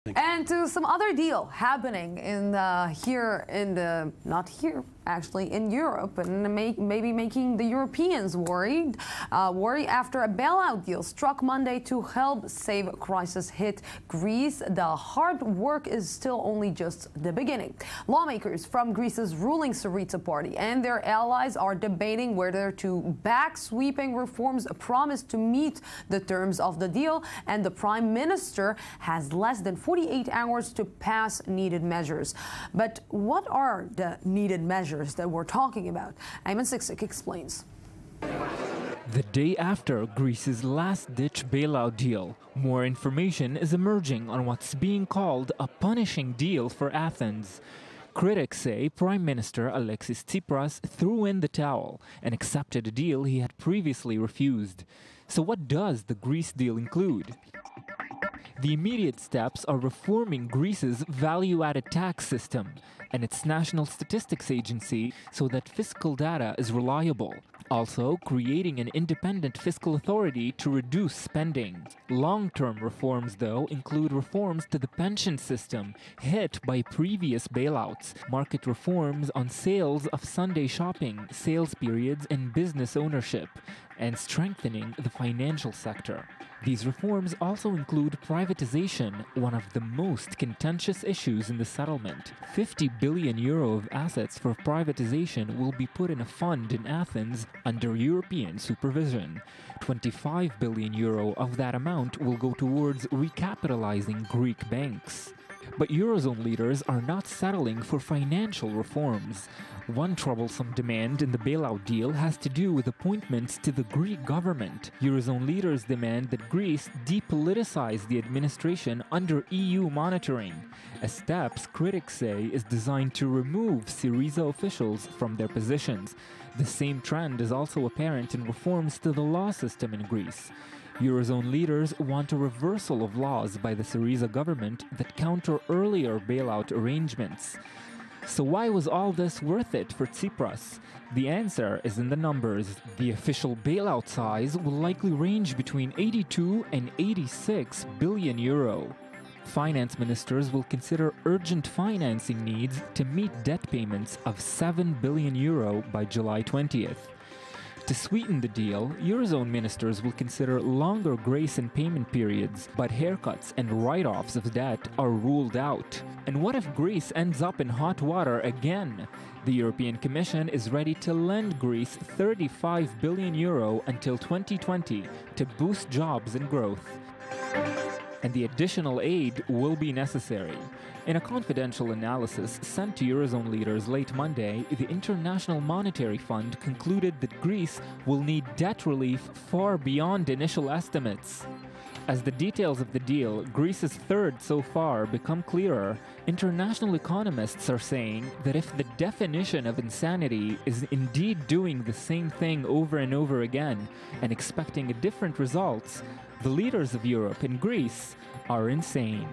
And to some other deal happening in in Europe, and maybe making the Europeans worry after a bailout deal struck Monday to help save crisis-hit Greece. The hard work is still only just the beginning. Lawmakers from Greece's ruling Tsipras party and their allies are debating whether to back sweeping reforms promised to meet the terms of the deal, and the Prime Minister has less than 48 hours to pass needed measures. But what are the needed measures that we're talking about? Ayman Siksik explains. The day after Greece's last-ditch bailout deal, more information is emerging on what's being called a punishing deal for Athens. Critics say Prime Minister Alexis Tsipras threw in the towel and accepted a deal he had previously refused. So what does the Greece deal include? The immediate steps are reforming Greece's value-added tax system and its national statistics agency so that fiscal data is reliable. Also, creating an independent fiscal authority to reduce spending. Long-term reforms, though, include reforms to the pension system hit by previous bailouts, market reforms on sales of Sunday shopping, sales periods, and business ownership, and strengthening the financial sector. These reforms also include privatization, one of the most contentious issues in the settlement. 50 billion euro of assets for privatization will be put in a fund in Athens under European supervision. 25 billion euro of that amount will go towards recapitalizing Greek banks. But Eurozone leaders are not settling for financial reforms. One troublesome demand in the bailout deal has to do with appointments to the Greek government. Eurozone leaders demand that Greece depoliticize the administration under EU monitoring, a step critics say is designed to remove Syriza officials from their positions. The same trend is also apparent in reforms to the law system in Greece. Eurozone leaders want a reversal of laws by the Syriza government that counter earlier bailout arrangements. So why was all this worth it for Tsipras? The answer is in the numbers. The official bailout size will likely range between 82 and 86 billion euro. Finance ministers will consider urgent financing needs to meet debt payments of 7 billion euro by July 20th. To sweeten the deal, Eurozone ministers will consider longer grace and payment periods, but haircuts and write-offs of debt are ruled out. And what if Greece ends up in hot water again? The European Commission is ready to lend Greece 35 billion euro until 2020 to boost jobs and growth. And the additional aid will be necessary. In a confidential analysis sent to Eurozone leaders late Monday, the International Monetary Fund concluded that Greece will need debt relief far beyond initial estimates. As the details of the deal, Greece's third so far, become clearer, international economists are saying that if the definition of insanity is indeed doing the same thing over and over again and expecting different results, the leaders of Europe and Greece are insane.